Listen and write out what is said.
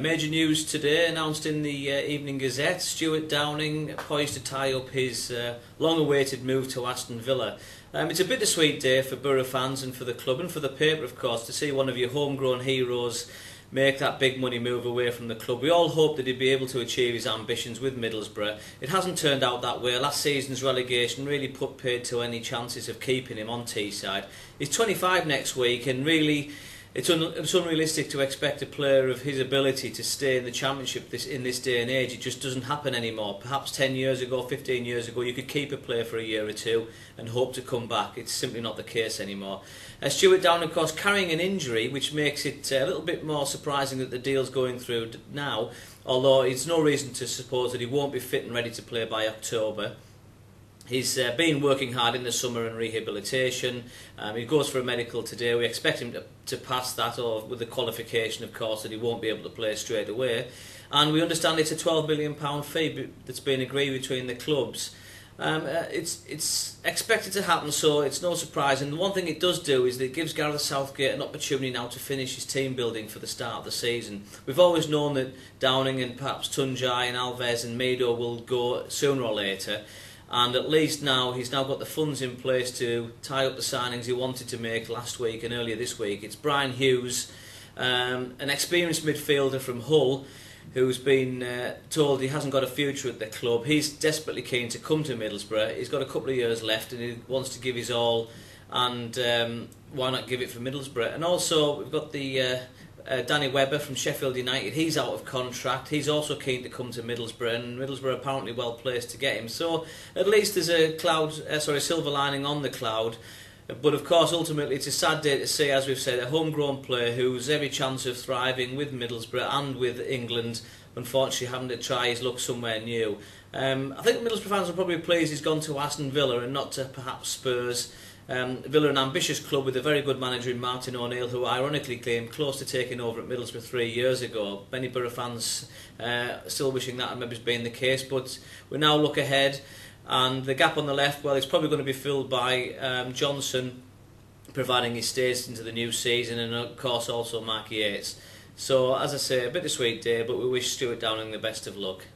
Major news today announced in the Evening Gazette: Stewart Downing poised to tie up his long-awaited move to Aston Villa. It's a bittersweet day for Borough fans and for the club and for the paper, of course, to see one of your homegrown heroes make that big money move away from the club. We all hoped that he'd be able to achieve his ambitions with Middlesbrough. It hasn't turned out that way. Last season's relegation really put paid to any chances of keeping him on Teesside. He's 25 next week, and really it's unrealistic to expect a player of his ability to stay in the Championship in this day and age. It just doesn't happen anymore. Perhaps 10 years ago, 15 years ago, you could keep a player for a year or two and hope to come back. It's simply not the case anymore. Stewart Downing, of course, carrying an injury, which makes it a little bit more surprising that the deal's going through now, although it's no reason to suppose that he won't be fit and ready to play by October. He's been working hard in the summer and rehabilitation. He goes for a medical today. We expect him to pass that, or with the qualification, of course, that he won't be able to play straight away. And we understand it's a £12 million fee that's been agreed between the clubs. It's expected to happen, so it's no surprise. And the one thing it does do is that it gives Gareth Southgate an opportunity now to finish his team building for the start of the season. We've always known that Downing and perhaps Tunjai and Alves and Meadow will go sooner or later. And at least now he's got the funds in place to tie up the signings he wanted to make last week and earlier this week. It's Brian Hughes, an experienced midfielder from Hull, who's been told he hasn't got a future at the club. He's desperately keen to come to Middlesbrough. He's got a couple of years left and he wants to give his all, and why not give it for Middlesbrough? And also we've got the Danny Webber from Sheffield United. He's out of contract. He's also keen to come to Middlesbrough, and Middlesbrough are apparently well placed to get him. So at least there's a silver lining on the cloud. But of course, ultimately, it's a sad day to see, as we've said, a homegrown player who's every chance of thriving with Middlesbrough and with England, unfortunately having to try his luck somewhere new. I think Middlesbrough fans are probably pleased he's gone to Aston Villa and not to perhaps Spurs. Villa, an ambitious club with a very good manager in Martin O'Neill, who ironically came close to taking over at Middlesbrough 3 years ago. Many Borough fans still wishing that had maybe been the case, but we now look ahead, and the gap on the left, well, it's probably going to be filled by Johnson, providing he stays into the new season, and of course also Mark Yates. So, as I say, a bittersweet day, but we wish Stewart Downing the best of luck.